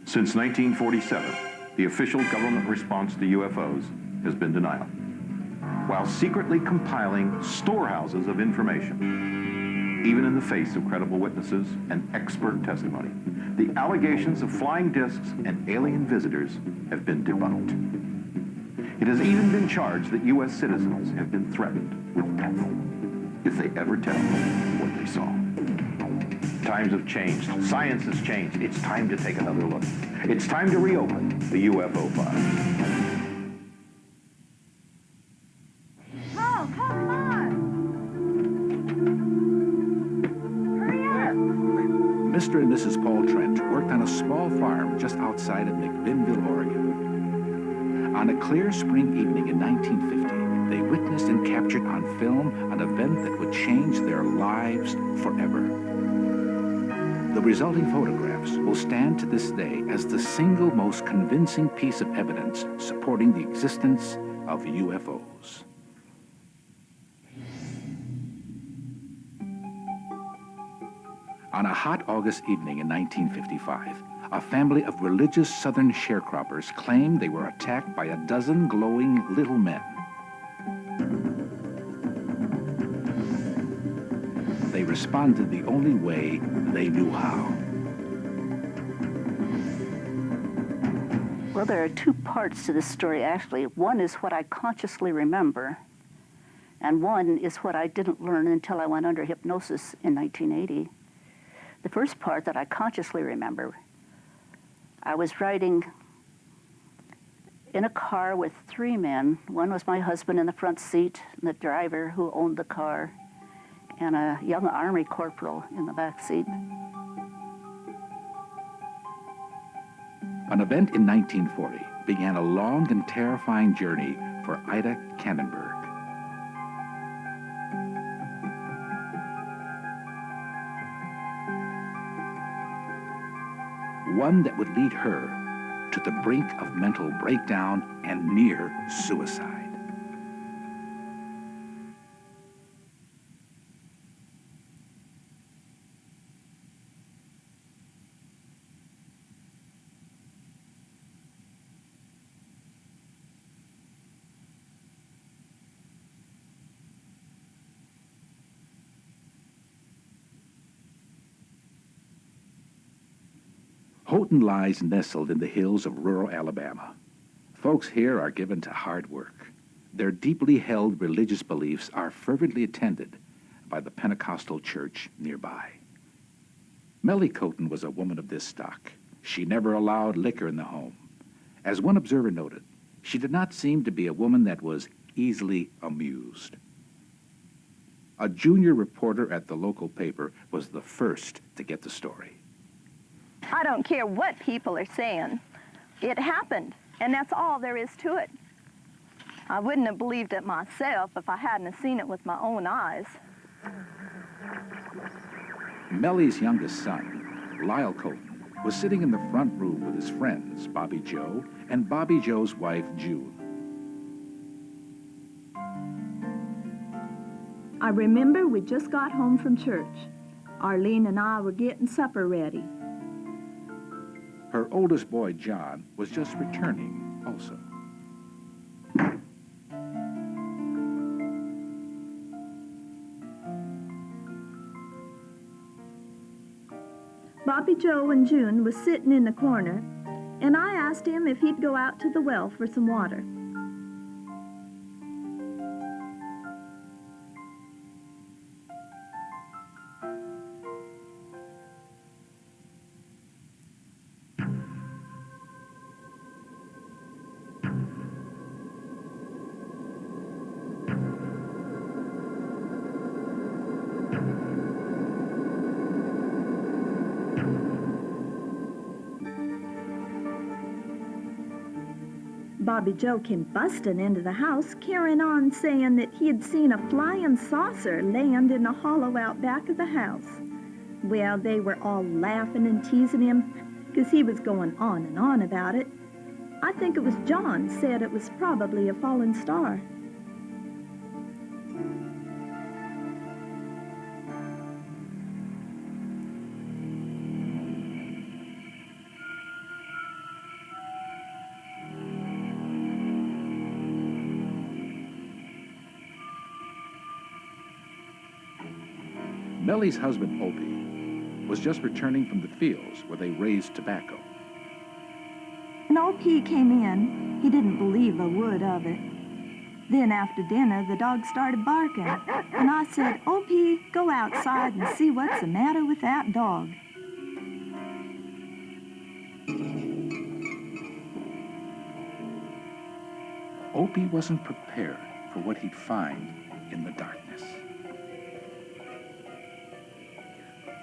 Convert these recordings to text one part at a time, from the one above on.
Since 1947, the official government response to UFOs has been denial, while secretly compiling storehouses of information, even in the face of credible witnesses and expert testimony. The allegations of flying discs and alien visitors have been debunked. It has even been charged that U.S. citizens have been threatened with death if they ever tell what they saw. Times have changed. Science has changed. It's time to take another look. It's time to reopen the UFO Files. Oh, come on! Hurry up! Mr. and Mrs. Paul Trent worked on a small farm just outside of McMinnville, Oregon. On a clear spring evening in 1950, they witnessed and captured on film an event that would change their lives forever. The resulting photographs will stand to this day as the single most convincing piece of evidence supporting the existence of UFOs. On a hot August evening in 1955, a family of religious southern sharecroppers claimed they were attacked by a dozen glowing little men. They responded the only way they knew how. Well, there are two parts to this story, actually. One is what I consciously remember, and one is what I didn't learn until I went under hypnosis in 1980. The first part that I consciously remember, I was riding in a car with three men. One was my husband in the front seat, and the driver who owned the car, and a young Army corporal in the back seat. An event in 1940 began a long and terrifying journey for Ida Kannenberg. One that would lead her to the brink of mental breakdown and near suicide. Houghton lies nestled in the hills of rural Alabama. Folks here are given to hard work. Their deeply held religious beliefs are fervently attended by the Pentecostal church nearby. Mellie Houghton was a woman of this stock. She never allowed liquor in the home. As one observer noted, she did not seem to be a woman that was easily amused. A junior reporter at the local paper was the first to get the story. I don't care what people are saying. It happened, and that's all there is to it. I wouldn't have believed it myself if I hadn't have seen it with my own eyes. Mellie's youngest son, Lyle Houghton, was sitting in the front room with his friends, Bobby Joe, and Bobby Joe's wife, June. I remember we just got home from church. Arlene and I were getting supper ready. Her oldest boy, John, was just returning also. Bobby Joe and June was sitting in the corner, and I asked him if he'd go out to the well for some water. Bobby Joe came busting into the house, carrying on saying that he had seen a flying saucer land in a hollow out back of the house. Well, they were all laughing and teasing him because he was going on and on about it. I think it was John said it was probably a fallen star. Millie's husband, Opie, was just returning from the fields where they raised tobacco. When O.P. came in, he didn't believe a word of it. Then after dinner, the dog started barking. And I said, O.P., go outside and see what's the matter with that dog. Opie wasn't prepared for what he'd find in the darkness.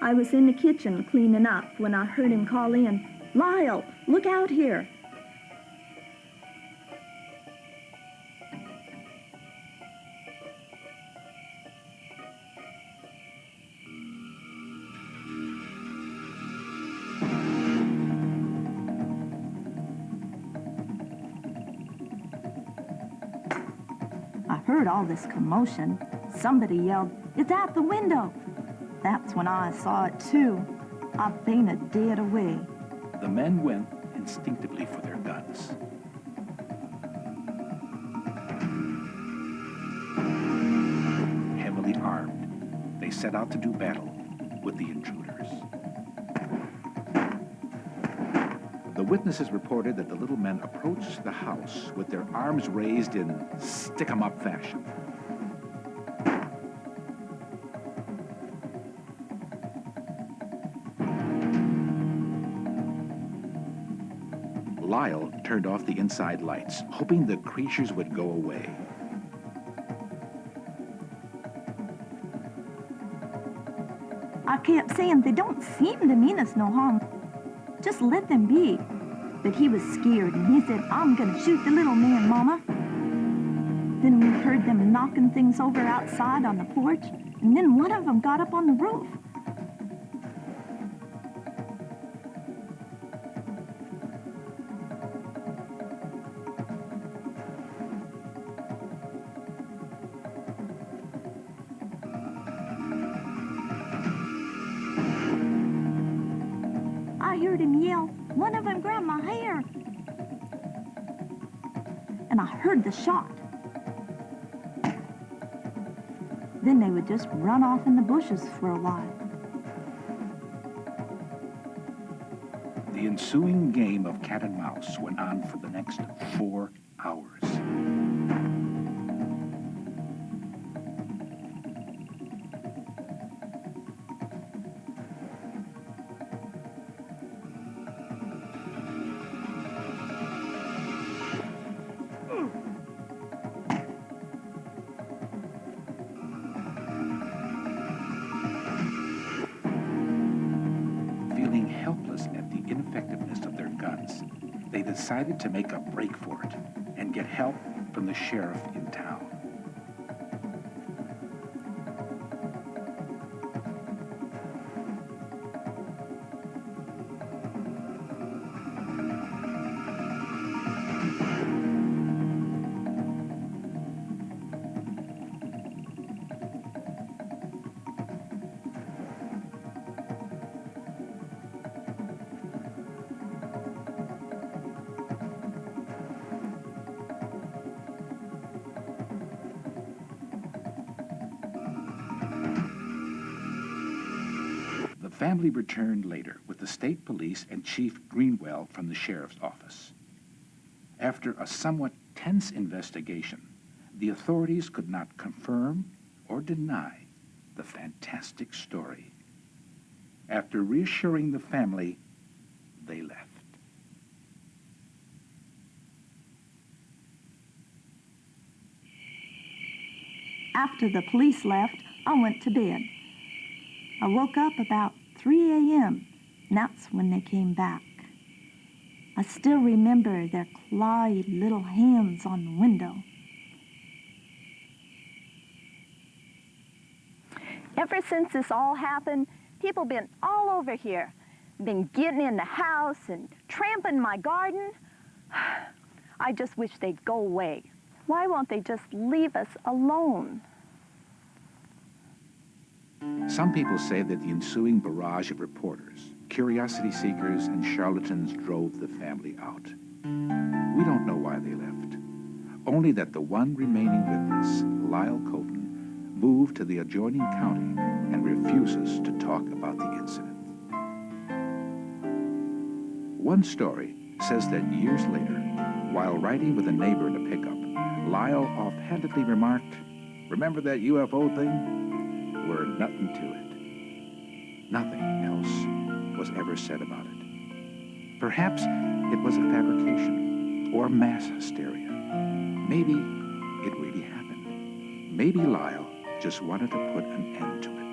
I was in the kitchen cleaning up when I heard him call in, Lyle, look out here. I heard all this commotion. Somebody yelled, it's out the window. That's when I saw it too. I fainted dead away. The men went instinctively for their guns. Heavily armed, they set out to do battle with the intruders. The witnesses reported that the little men approached the house with their arms raised in stick-em-up fashion. Lyle turned off the inside lights, hoping the creatures would go away. I kept saying, they don't seem to mean us no harm. Just let them be. But he was scared, and he said, I'm gonna shoot the little man, Mama. Then we heard them knocking things over outside on the porch, and then one of them got up on the roof. I heard him yell, one of them grabbed my hair. And I heard the shot. Then they would just run off in the bushes for a while. The ensuing game of cat and mouse went on for the next 4 hours. Feeling helpless at the ineffectiveness of their guns, they decided to make a break for it and get help from the sheriff in town. The family returned later with the state police and Chief Greenwell from the sheriff's office. After a somewhat tense investigation, the authorities could not confirm or deny the fantastic story. After reassuring the family, they left. After the police left, I went to bed. I woke up about 3 a.m., and that's when they came back. I still remember their clawed little hands on the window. Ever since this all happened, people been all over here. Been getting in the house and tramping my garden. I just wish they'd go away. Why won't they just leave us alone? Some people say that the ensuing barrage of reporters, curiosity seekers, and charlatans drove the family out. We don't know why they left. Only that the one remaining witness, Lyle Coton, moved to the adjoining county and refuses to talk about the incident. One story says that years later, while riding with a neighbor in a pickup, Lyle offhandedly remarked, "Remember that UFO thing? We're nothing to it." Nothing else was ever said about it. Perhaps it was a fabrication or mass hysteria. Maybe it really happened. Maybe Lyle just wanted to put an end to it.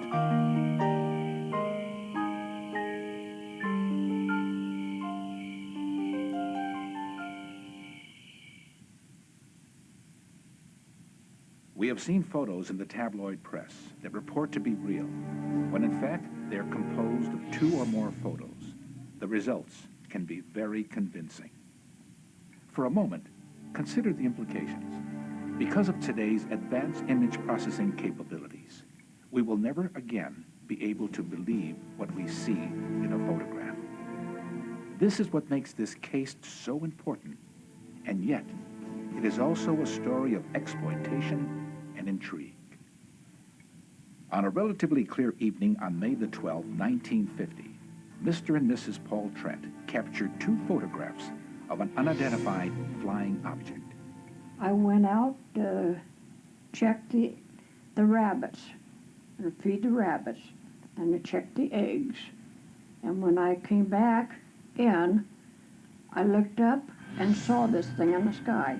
We have seen photos in the tabloid press that report to be real, when in fact they are composed of 2 or more photos. The results can be very convincing. For a moment, consider the implications. Because of today's advanced image processing capabilities, we will never again be able to believe what we see in a photograph. This is what makes this case so important, and yet it is also a story of exploitation and intrigue. On a relatively clear evening on May the 12th, 1950, Mr. and Mrs. Paul Trent captured 2 photographs of an unidentified flying object. I went out to check the rabbits, and feed the rabbits, and to check the eggs. And when I came back in, I looked up and saw this thing in the sky.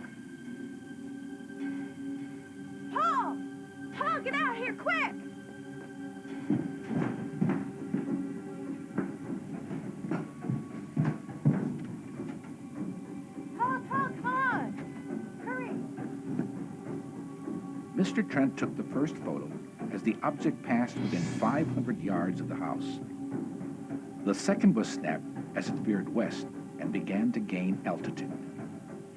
Paul! Paul, get out here, quick! Paul, come on! Hurry! Mr. Trent took the first photo as the object passed within 500 yards of the house. The second was snapped as it veered west and began to gain altitude.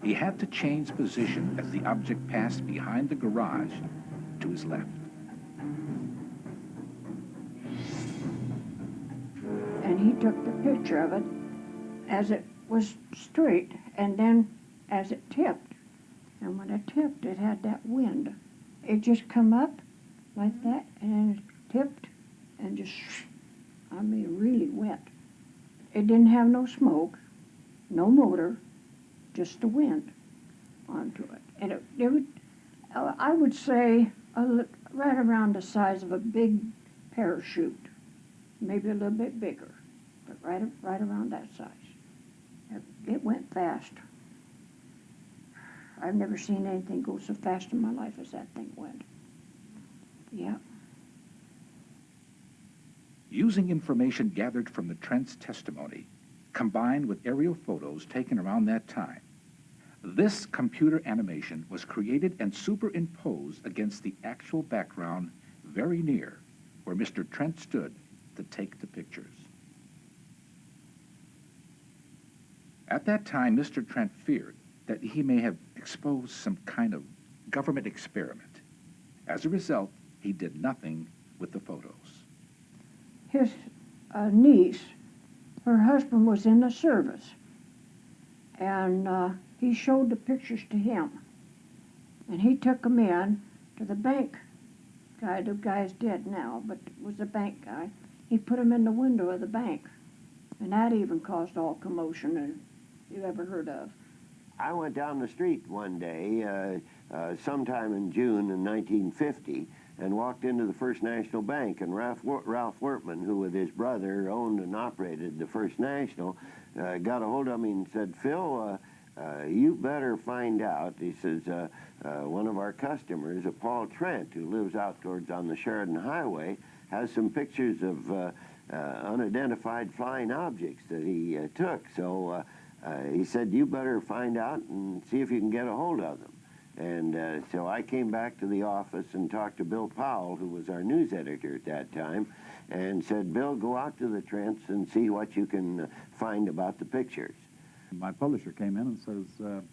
He had to change position as the object passed behind the garage to his left. And he took the picture of it as it was straight, and then as it tipped. And when it tipped, it had that wind. It just come up like that, and then it tipped, and just, I mean, really went. It didn't have no smoke, no motor, just the wind onto it. And it would, I would say, right around the size of a big parachute, maybe a little bit bigger, but right around that size. It went fast. I've never seen anything go so fast in my life as that thing went. Yeah. Using information gathered from the Trent's testimony, combined with aerial photos taken around that time, this computer animation was created and superimposed against the actual background very near where Mr. Trent stood to take the pictures. At that time, Mr. Trent feared that he may have exposed some kind of government experiment. As a result, he did nothing with the photos. His niece, her husband was in the service, and he showed the pictures to him. And he took them in to the bank guy. The guy's dead now, but was a bank guy. He put them in the window of the bank, and that even caused all commotion that you ever heard of. I went down the street one day, sometime in June in 1950, and walked into the First National Bank, and Ralph Wortman, who with his brother owned and operated the First National, got a hold of me and said, "Phil, you better find out," he says, "one of our customers, Paul Trent, who lives out towards on the Sheridan Highway, has some pictures of unidentified flying objects that he took. So he said, you better find out and see if you can get a hold of them." And so I came back to the office and talked to Bill Powell, who was our news editor at that time, and said, "Bill, go out to the Trents and see what you can find about the pictures." My publisher came in and says,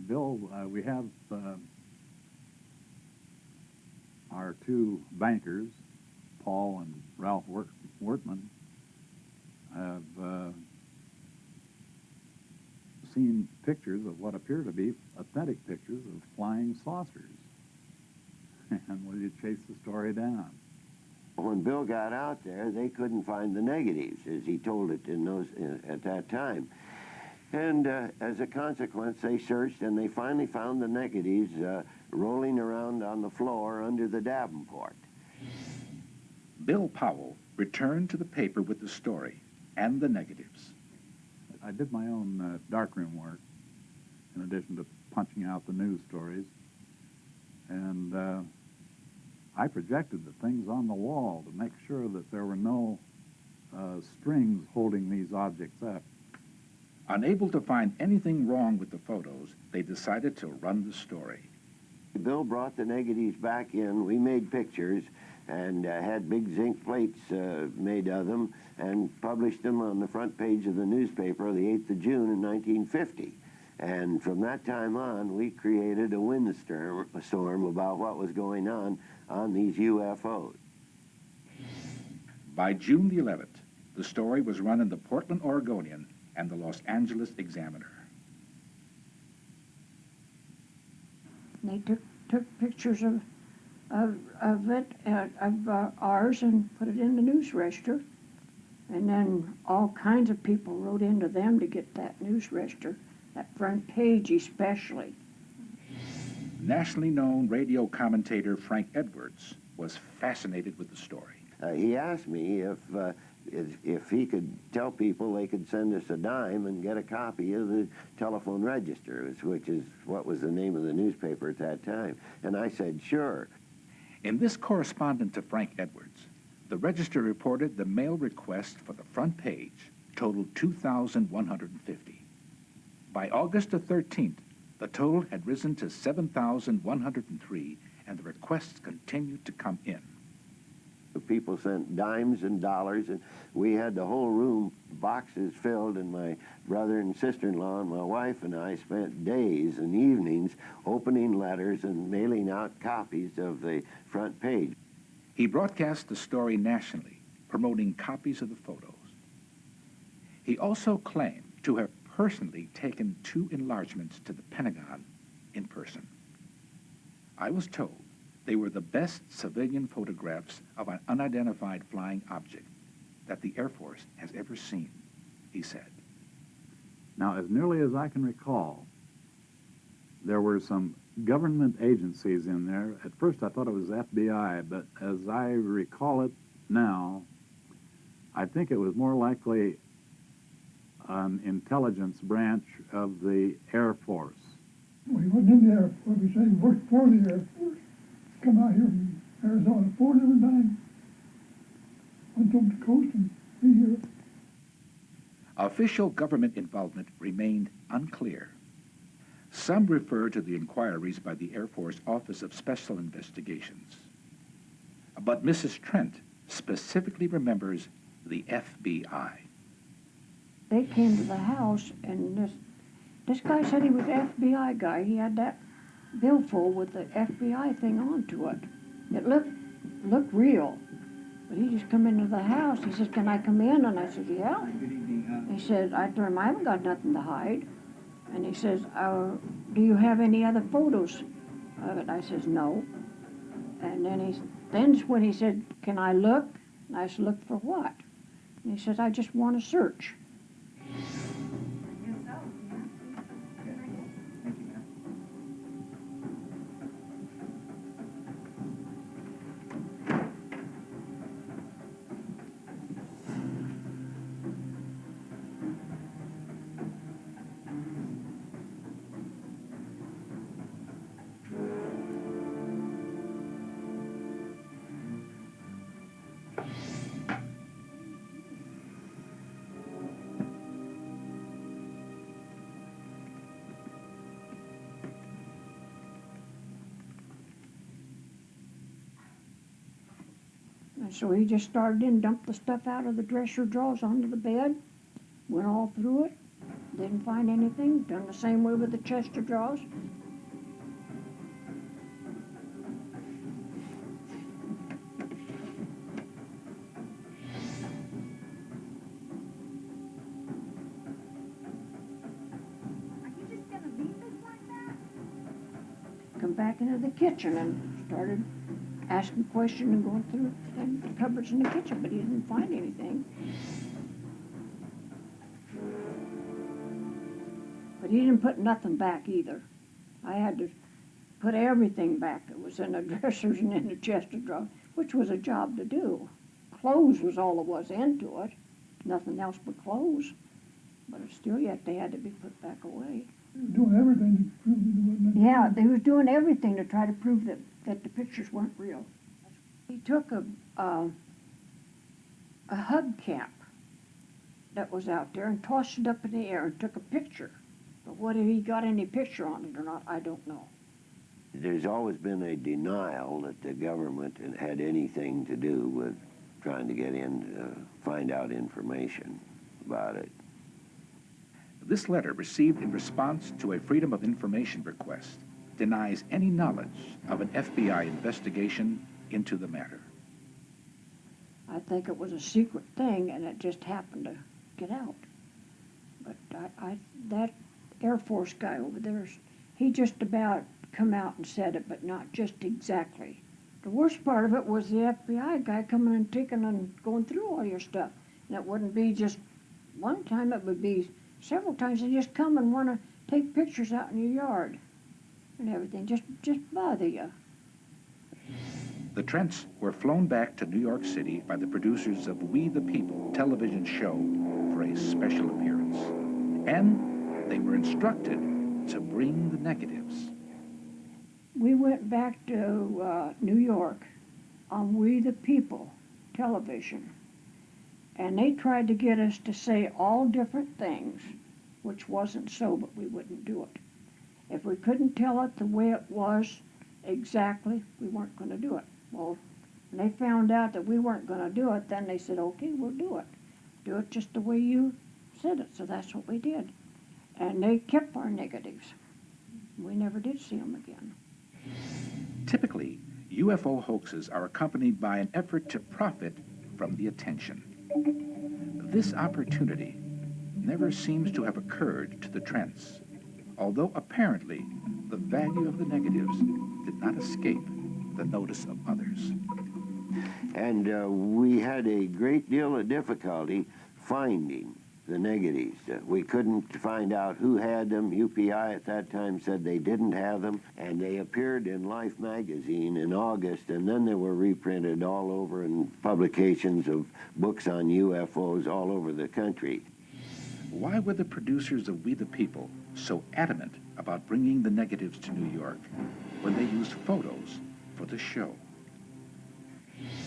"Bill, we have our 2 bankers, Paul and Ralph Wortman, have seen pictures of what appear to be authentic pictures of flying saucers." and well, you chase the story down. When Bill got out there, they couldn't find the negatives, as he told it at that time. And as a consequence, they searched, and they finally found the negatives rolling around on the floor under the Davenport. Bill Powell returned to the paper with the story and the negatives. I did my own darkroom work, in addition to punching out the news stories. And I projected the things on the wall to make sure that there were no strings holding these objects up. Unable to find anything wrong with the photos, they decided to run the story. Bill brought the negatives back in. We made pictures and had big zinc plates made of them and published them on the front page of the newspaper the 8th of June in 1950. And from that time on, we created a windstorm about what was going on these UFOs. By June the 11th, the story was run in the Portland Oregonian and the Los Angeles Examiner. They took pictures of ours and put it in the news register. And then all kinds of people wrote into them to get that news register, that front page especially. Nationally known radio commentator Frank Edwards was fascinated with the story. He asked me if he could tell people they could send us a dime and get a copy of the telephone register, which is what was the name of the newspaper at that time. And I said, sure. In this correspondence to Frank Edwards, the register reported the mail request for the front page totaled 2,150. By August the 13th, the total had risen to 7,103, and the requests continued to come in. People sent dimes and dollars, and we had the whole room, boxes filled, and my brother and sister-in-law and my wife and I spent days and evenings opening letters and mailing out copies of the front page. He broadcast the story nationally, promoting copies of the photos. He also claimed to have personally taken 2 enlargements to the Pentagon in person. I was told they were the best civilian photographs of an unidentified flying object that the Air Force has ever seen, he said. Now, as nearly as I can recall, there were some government agencies in there. At first I thought it was FBI, but as I recall it now, I think it was more likely an intelligence branch of the Air Force. Well, he wasn't in the Air Force. He said he worked for the Air Force. Come out here from Arizona 4 different times. Went up the coast and be here. Official government involvement remained unclear. Some refer to the inquiries by the Air Force Office of Special Investigations. But Mrs. Trent specifically remembers the FBI. They came to the house, and this guy said he was an FBI guy. He had that billfold with the FBI thing onto it. It looked real. But he just come into the house. He says, "Can I come in?" And I said, "Yeah." He said, I told him, "I haven't got nothing to hide." And he says, "Do you have any other photos of it?" I says, "No." And then when he said, "Can I look?" And I said, "Look for what?" And he says, "I just want to search." And so he just started in, dumped the stuff out of the dresser drawers onto the bed, went all through it, didn't find anything, done the same way with the chest of drawers. come back into the kitchen and started asking questions and going through the cupboards in the kitchen, but he didn't find anything. But he didn't put nothing back either. I had to put everything back that was in the dressers and in the chest of drawers, which was a job to do. Clothes was all there was into it, nothing else but clothes. But still yet they had to be put back away. Doing everything to prove that it wasn't. Yeah, they was doing everything to try to prove that the pictures weren't real. He took a hubcap that was out there and tossed it up in the air and took a picture. But whether he got any picture on it or not, I don't know. There's always been a denial that the government had anything to do with trying to get in, find out information about it. This letter, received in response to a Freedom of Information request, denies any knowledge of an FBI investigation into the matter. I think it was a secret thing and it just happened to get out. But that Air Force guy over there, he just about come out and said it, but not just exactly. The worst part of it was the FBI guy coming and taking and going through all your stuff. And it wouldn't be just one time, it would be several times. They just come and want to take pictures out in your yard and everything, just bother you. The Trents were flown back to New York City by the producers of We the People television show for a special appearance. And they were instructed to bring the negatives. We went back to New York on We the People television, and they tried to get us to say all different things, which wasn't so, but we wouldn't do it. If we couldn't tell it the way it was exactly, we weren't going to do it. Well, when they found out that we weren't going to do it, then they said, okay, we'll do it. Do it just the way you said it. So that's what we did. And they kept our negatives. We never did see them again. Typically, UFO hoaxes are accompanied by an effort to profit from the attention. This opportunity never seems to have occurred to the Trents, although apparently the value of the negatives did not escape the notice of others. And we had a great deal of difficulty finding the negatives. We couldn't find out who had them. UPI at that time said they didn't have them, and they appeared in Life magazine in August, and then they were reprinted all over in publications of books on UFOs all over the country. Why were the producers of We the People so adamant about bringing the negatives to New York when they used photos for the show?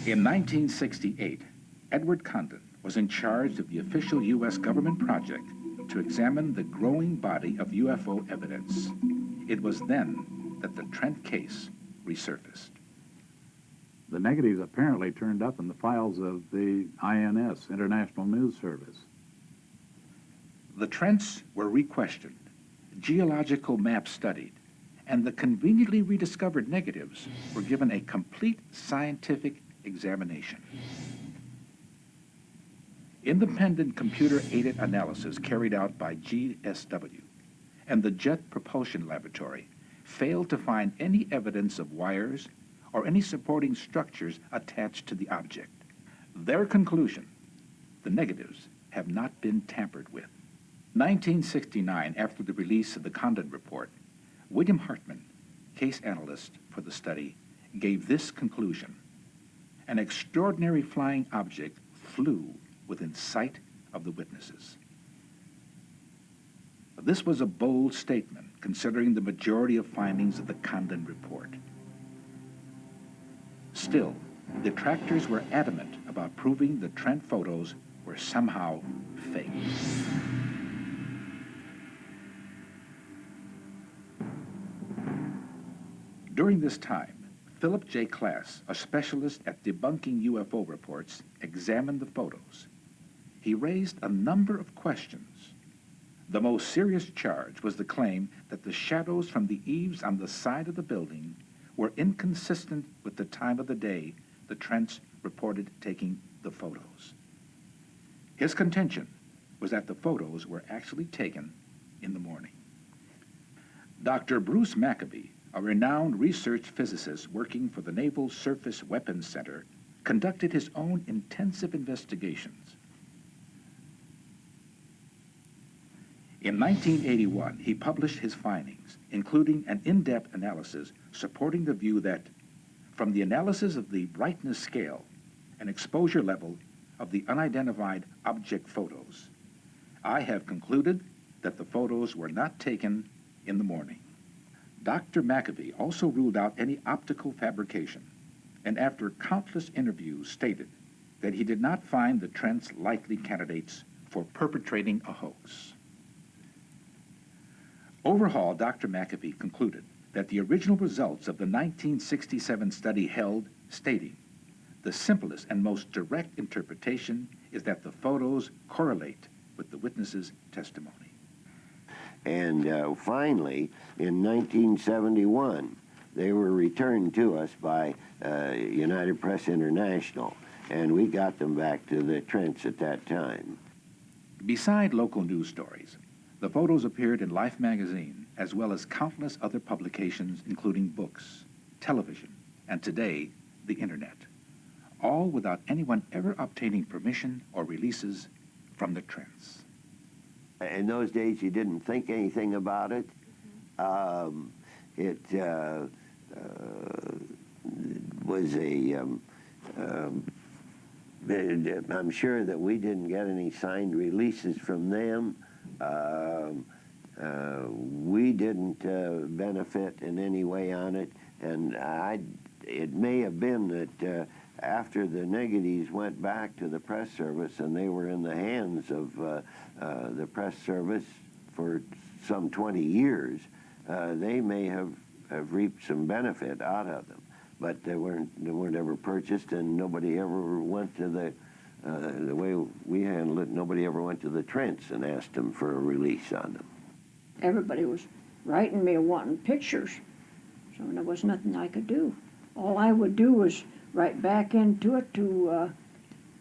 In 1968, Edward Condon was in charge of the official U.S. government project to examine the growing body of UFO evidence. It was then that the Trent case resurfaced. The negatives apparently turned up in the files of the INS, International News Service. The Trents were re-questioned, geological maps studied, and the conveniently rediscovered negatives were given a complete scientific examination. Independent computer-aided analysis carried out by GSW and the Jet Propulsion Laboratory failed to find any evidence of wires or any supporting structures attached to the object. Their conclusion: the negatives have not been tampered with. 1969, after the release of the Condon Report, William Hartman, case analyst for the study, gave this conclusion: an extraordinary flying object flew within sight of the witnesses. This was a bold statement, considering the majority of findings of the Condon Report. Still, detractors were adamant about proving the Trent photos were somehow fake. During this time, Philip J. Klass, a specialist at debunking UFO reports, examined the photos. He raised a number of questions. The most serious charge was the claim that the shadows from the eaves on the side of the building were inconsistent with the time of the day the Trents reported taking the photos. His contention was that the photos were actually taken in the morning. Dr. Bruce Maccabee, a renowned research physicist working for the Naval Surface Weapons Center, conducted his own intensive investigations. In 1981, he published his findings, including an in-depth analysis supporting the view that, from the analysis of the brightness scale and exposure level of the unidentified object photos, I have concluded that the photos were not taken in the morning. Dr. McAfee also ruled out any optical fabrication, and after countless interviews stated that he did not find the Trents likely candidates for perpetrating a hoax. Overall, Dr. McAfee concluded that the original results of the 1967 study held, stating, the simplest and most direct interpretation is that the photos correlate with the witness's testimony. And finally, in 1971, they were returned to us by United Press International, and we got them back to the Trents at that time. Beside local news stories, the photos appeared in Life magazine, as well as countless other publications, including books, television, and today, the internet, all without anyone ever obtaining permission or releases from the Trents. In those days, you didn't think anything about it. It was I'm sure that we didn't get any signed releases from them. We didn't benefit in any way on it, and it may have been that after the negatives went back to the press service and they were in the hands of the press service for some 20 years, they may have reaped some benefit out of them. But they weren't ever purchased, and nobody ever went to the way we handled it, nobody ever went to the Trents and asked them for a release on them. Everybody was writing me wanting pictures, so there was nothing I could do. All I would do was write back into it to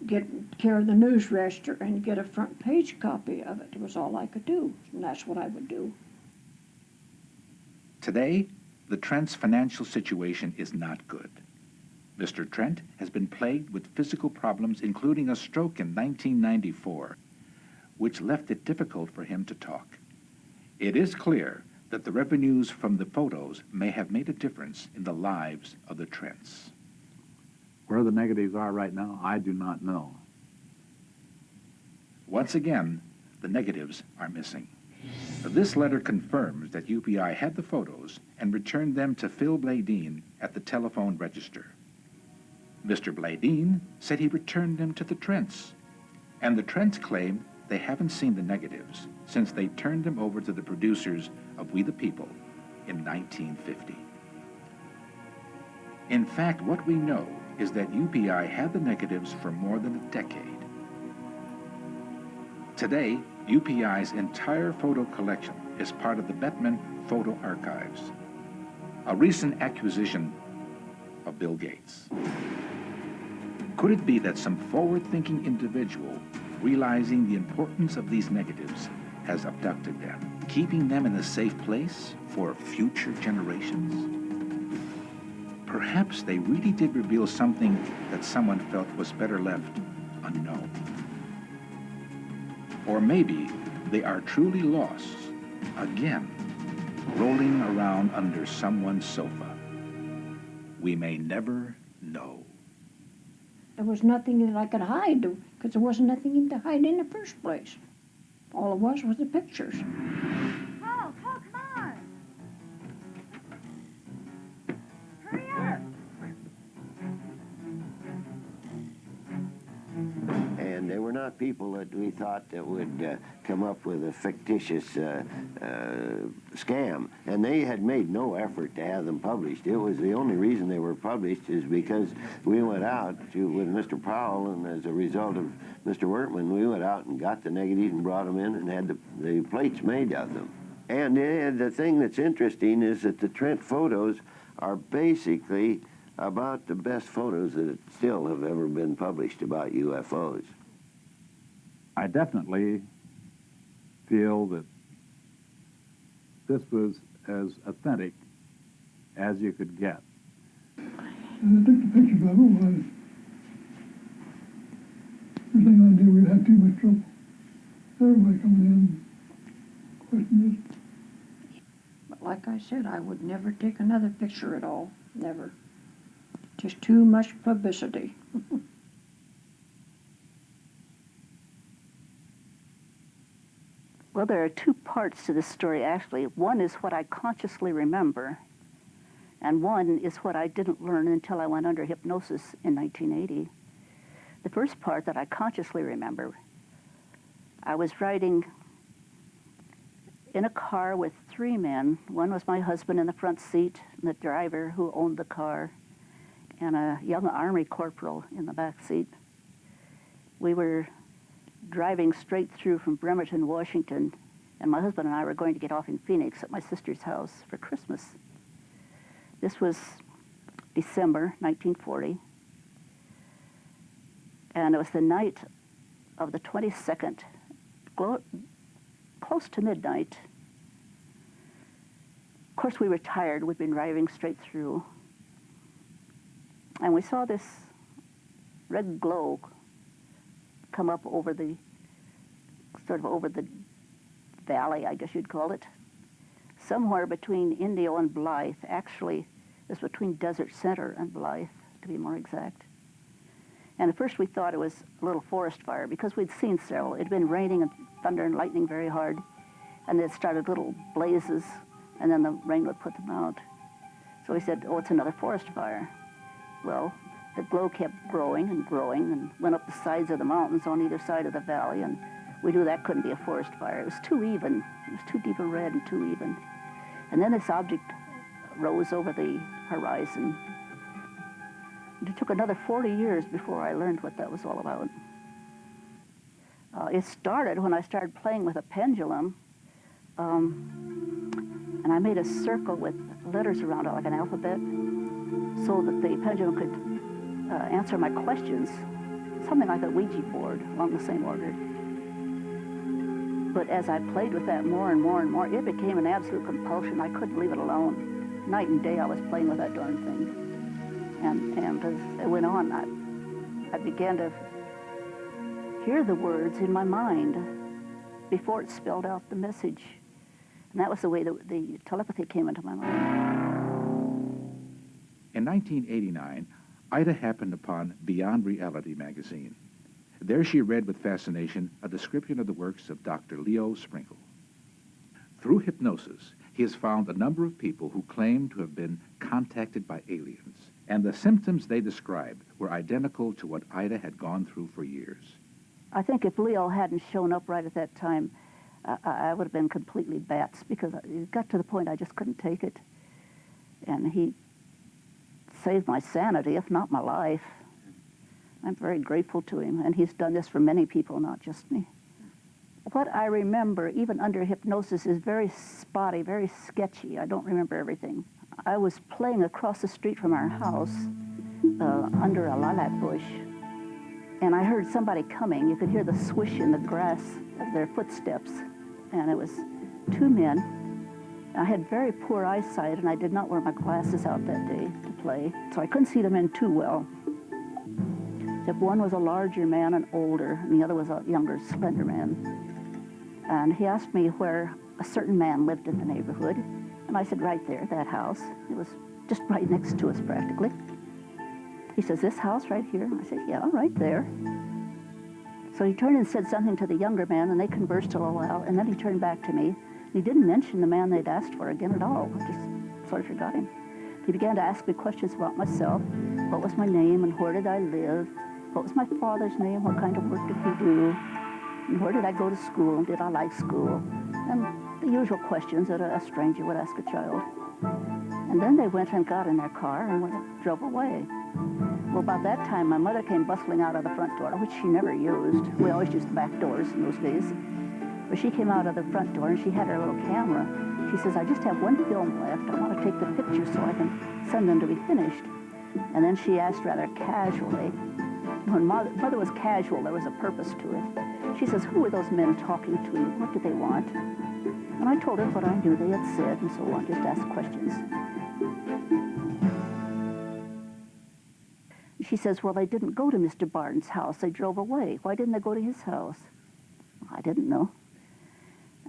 get care of the news register and get a front page copy of it. It was all I could do, and that's what I would do. Today, the Trent's financial situation is not good. Mr. Trent has been plagued with physical problems, including a stroke in 1994, which left it difficult for him to talk. It is clear that the revenues from the photos may have made a difference in the lives of the Trents. Where the negatives are right now, I do not know. Once again, the negatives are missing. This letter confirms that UPI had the photos and returned them to Phil Bladeen at the telephone register. Mr. Bladeen said he returned them to the Trents, and the Trents claim they haven't seen the negatives since they turned them over to the producers of We the People in 1950. In fact, what we know is that UPI had the negatives for more than a decade. Today, UPI's entire photo collection is part of the Bettman Photo Archives, a recent acquisition of Bill Gates. Could it be that some forward-thinking individual, realizing the importance of these negatives, has abducted them, keeping them in a safe place for future generations? Perhaps they really did reveal something that someone felt was better left unknown. Or maybe they are truly lost, again, rolling around under someone's sofa. We may never know. There was nothing that I could hide, because there wasn't nothing to hide in the first place. All it was the pictures. Paul, come on! Hurry up! And they were not people that we thought that would come up with a fictitious scam. And they had made no effort to have them published. It was the only reason they were published is because we went out with Mr. Powell, and as a result of Mr. Wortman, we went out and got the negatives and brought them in and had the plates made of them. And the thing that's interesting is that the Trent photos are basically about the best photos that still have ever been published about UFOs. I definitely feel that this was as authentic as you could get. And I took the pictures of it was, first thing I did, we had too much trouble. Everybody coming in, questioning us. But like I said, I would never take another picture at all. Never. Just too much publicity. Well, there are two parts to this story, actually. One is what I consciously remember, and one is what I didn't learn until I went under hypnosis in 1980. The first part that I consciously remember, I was riding in a car with three men. One was my husband in the front seat, and the driver who owned the car, and a young Army corporal in the back seat. We were driving straight through from Bremerton, Washington, and my husband and I were going to get off in Phoenix at my sister's house for Christmas. This was December 1940, and it was the night of the 22nd, close to midnight. Of course, we were tired. We'd been driving straight through, and we saw this red glow come up over the, sort of over the valley, I guess you'd call it, somewhere between Indio and Blythe. Actually, it was between Desert Center and Blythe, to be more exact. And at first we thought it was a little forest fire because we'd seen several. It'd been raining and thunder and lightning very hard, and it started little blazes, and then the rain would put them out. So we said, oh, it's another forest fire. Well, the glow kept growing and went up the sides of the mountains on either side of the valley, and we knew that couldn't be a forest fire. It was too even. It was too deep a red and too even. And then this object rose over the horizon. And it took another 40 years before I learned what that was all about. It started when I started playing with a pendulum, and I made a circle with letters around it, like an alphabet, so that the pendulum could answer my questions, something like a Ouija board along the same order. But as I played with that more and more and more, it became an absolute compulsion. I couldn't leave it alone. Night and day I was playing with that darn thing. And as it went on, I began to hear the words in my mind before it spelled out the message. And that was the way that the telepathy came into my mind. In 1989, Ida happened upon Beyond Reality magazine. There she read with fascination a description of the works of Dr. Leo Sprinkle. Through hypnosis, he has found a number of people who claim to have been contacted by aliens, and the symptoms they described were identical to what Ida had gone through for years. I think if Leo hadn't shown up right at that time, I would have been completely bats, because it got to the point I just couldn't take it. And he saved my sanity, if not my life. I'm very grateful to him, and he's done this for many people, not just me. What I remember, even under hypnosis, is very spotty, very sketchy. I don't remember everything. I was playing across the street from our house under a lilac bush, and I heard somebody coming. You could hear the swish in the grass of their footsteps, and it was two men. I had very poor eyesight, and I did not wear my glasses out that day to play, so I couldn't see the men too well. Except one was a larger man and older, and the other was a younger, slender man. And he asked me where a certain man lived in the neighborhood, and I said, right there, that house. It was just right next to us, practically. He says, this house right here? I said, yeah, right there. So he turned and said something to the younger man, and they conversed a little while, and then he turned back to me. He didn't mention the man they'd asked for again at all. I just sort of forgot him. He began to ask me questions about myself. What was my name, and where did I live? What was my father's name? What kind of work did he do? And where did I go to school? Did I like school? And the usual questions that a stranger would ask a child. And then they went and got in their car and drove away. Well, about that time, my mother came bustling out of the front door, which she never used. We always used the back doors in those days. But she came out of the front door, and she had her little camera. She says, I just have one film left. I want to take the pictures so I can send them to be finished. And then she asked rather casually. When mother was casual, there was a purpose to it. She says, who were those men talking to you? What did they want? And I told her what I knew they had said and so on, just asked questions. she says, well, they didn't go to Mr. Barton's house. They drove away. Why didn't they go to his house? I didn't know.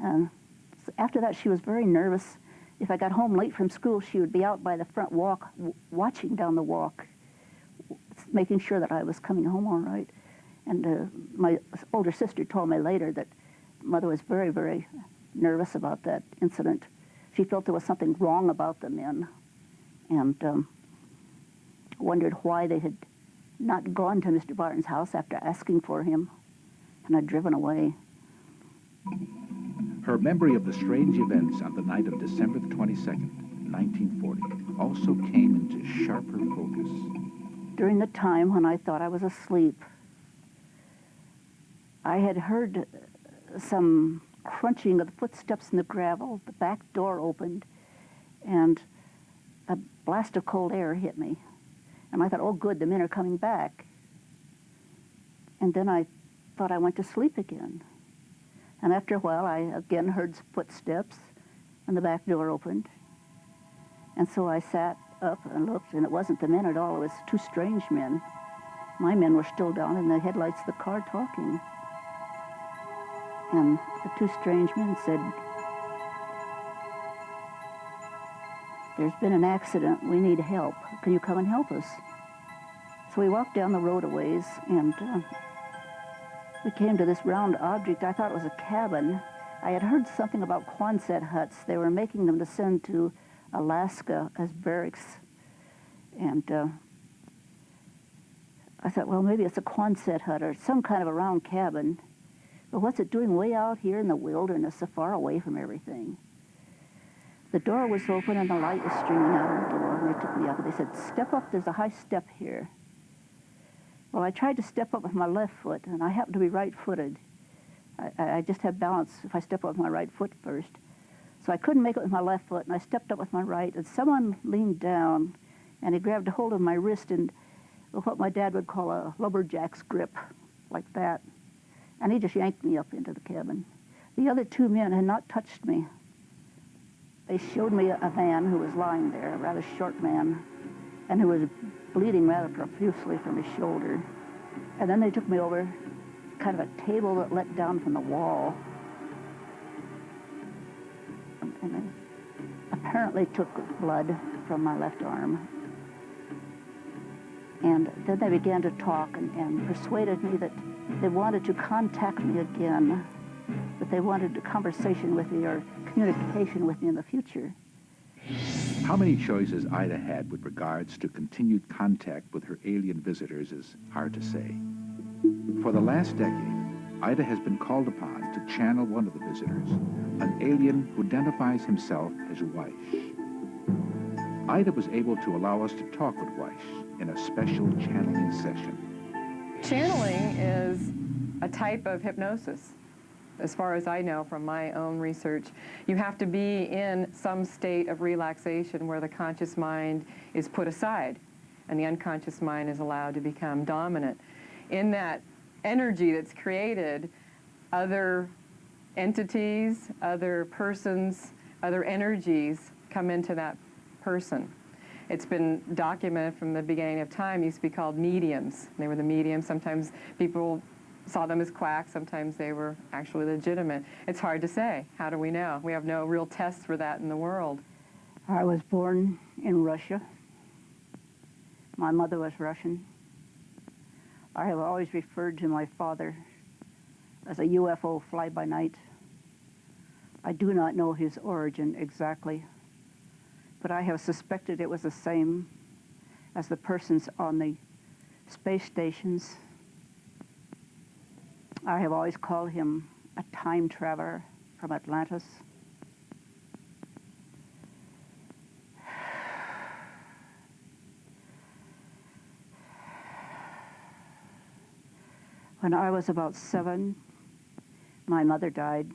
And so after that, she was very nervous. If I got home late from school, she would be out by the front walk, watching down the walk, making sure that I was coming home all right. And my older sister told me later that Mother was very, very nervous about that incident. She felt there was something wrong about the men, and wondered why they had not gone to Mr. Barton's house after asking for him and had driven away. Her memory of the strange events on the night of December the 22nd, 1940, also came into sharper focus. During the time when I thought I was asleep, I had heard some crunching of the footsteps in the gravel. The back door opened, and a blast of cold air hit me. And I thought, oh, good, the men are coming back. And then I thought I went to sleep again. And after a while, I again heard footsteps, and the back door opened. And so I sat up and looked, and it wasn't the men at all. It was two strange men. My men were still down in the headlights of the car talking. And the two strange men said, there's been an accident. We need help. Can you come and help us? So we walked down the road a ways, and we came to this round object. I thought it was a cabin. I had heard something about Quonset huts. They were making them to send to Alaska as barracks. And I thought, well, maybe it's a Quonset hut or some kind of a round cabin. But what's it doing way out here in the wilderness, so far away from everything? The door was open and the light was streaming out of the door, and they took me up and they said, step up, there's a high step here. Well, I tried to step up with my left foot, and I happen to be right-footed. I just have balance if I step up with my right foot first. So I couldn't make it with my left foot, and I stepped up with my right, and someone leaned down, and he grabbed a hold of my wrist in what my dad would call a lumberjack's grip, like that. And he just yanked me up into the cabin. The other two men had not touched me. They showed me a man who was lying there, a rather short man, and who was bleeding rather profusely from his shoulder. And then they took me over kind of a table that let down from the wall. And they apparently took blood from my left arm. And then they began to talk and persuaded me that they wanted to contact me again, that they wanted a conversation with me or communication with me in the future. How many choices Ida had with regards to continued contact with her alien visitors is hard to say. For the last decade, Ida has been called upon to channel one of the visitors, an alien who identifies himself as Weish. Ida was able to allow us to talk with Weish in a special channeling session. Channeling is a type of hypnosis. As far as I know from my own research, you have to be in some state of relaxation where the conscious mind is put aside and the unconscious mind is allowed to become dominant. In that energy that's created, other entities, other persons, other energies come into that person. It's been documented from the beginning of time. It used to be called mediums. They were the mediums. Sometimes people saw them as quacks. Sometimes they were actually legitimate. It's hard to say. How do we know? We have no real tests for that in the world. I was born in Russia. My mother was Russian. I have always referred to my father as a UFO fly-by-night. I do not know his origin exactly, but I have suspected it was the same as the persons on the space stations. I have always called him a time traveler from Atlantis. When I was about 7, my mother died.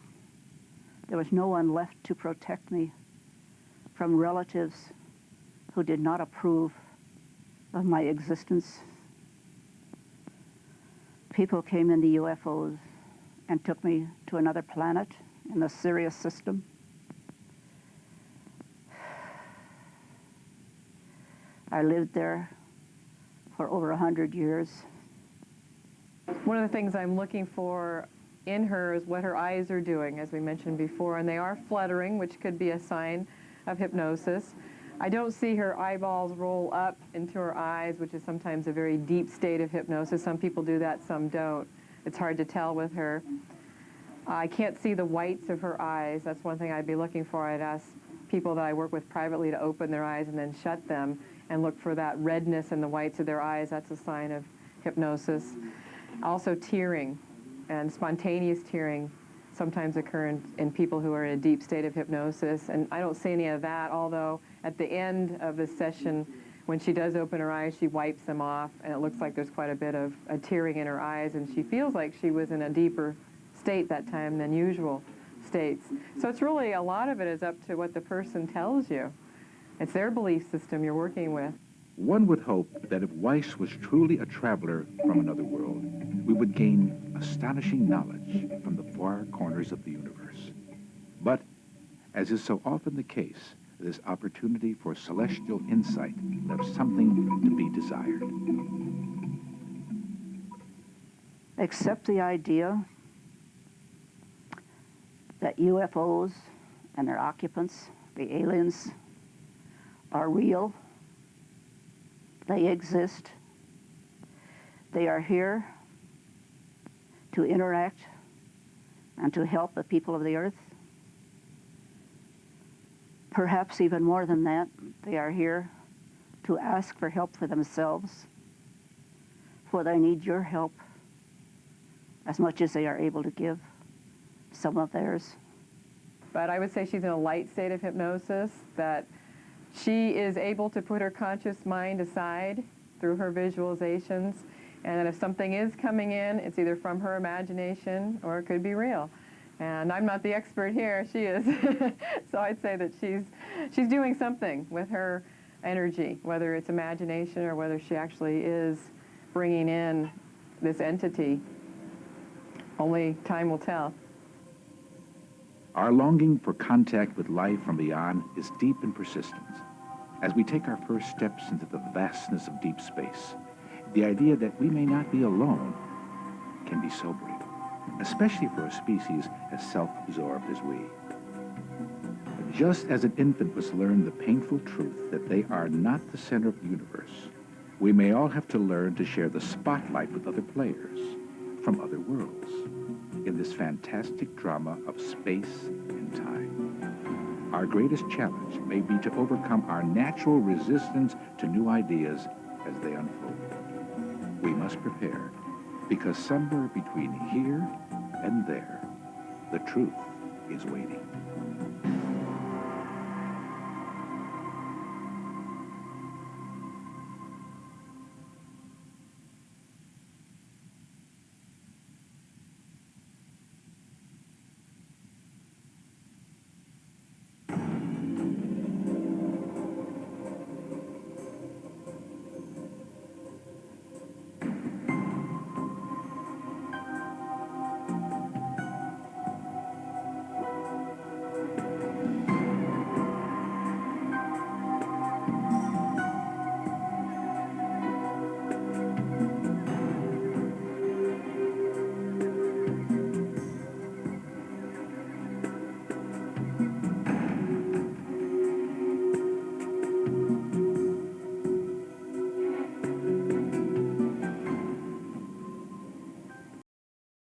There was no one left to protect me from relatives who did not approve of my existence. People came in the UFOs and took me to another planet in the Sirius system. I lived there for for over 100 years. One of the things I'm looking for in her is what her eyes are doing, as we mentioned before, and they are fluttering, which could be a sign of hypnosis. I don't see her eyeballs roll up into her eyes, which is sometimes a very deep state of hypnosis. Some people do that, some don't. It's hard to tell with her. I can't see the whites of her eyes. That's one thing I'd be looking for. I'd ask people that I work with privately to open their eyes and then shut them and look for that redness in the whites of their eyes. That's a sign of hypnosis. Also tearing and spontaneous tearing sometimes occur in people who are in a deep state of hypnosis, and I don't see any of that, although at the end of the session, when she does open her eyes, she wipes them off, and it looks like there's quite a bit of a tearing in her eyes, and she feels like she was in a deeper state that time than usual states. So it's really, a lot of it is up to what the person tells you. It's their belief system you're working with. One would hope that if Weiss was truly a traveler from another world, we would gain astonishing knowledge from the far corners of the universe. But, as is so often the case, this opportunity for celestial insight left something to be desired. Accept the idea that UFOs and their occupants, the aliens, are real. They exist. They are here to interact and to help the people of the earth. Perhaps even more than that, they are here to ask for help for themselves, for they need your help as much as they are able to give some of theirs. But I would say she's in a light state of hypnosis, that she is able to put her conscious mind aside through her visualizations, and that if something is coming in, it's either from her imagination or it could be real. And I'm not the expert here, she is. So I'd say that she's doing something with her energy, whether it's imagination or whether she actually is bringing in this entity. Only time will tell. Our longing for contact with life from beyond is deep and persistent. As we take our first steps into the vastness of deep space, the idea that we may not be alone can be sobering, especially for a species as self-absorbed as we. But just as an infant must learn the painful truth that they are not the center of the universe, we may all have to learn to share the spotlight with other players from other worlds in this fantastic drama of space and time. Our greatest challenge may be to overcome our natural resistance to new ideas as they unfold. We must prepare, because somewhere between here and there, the truth is waiting.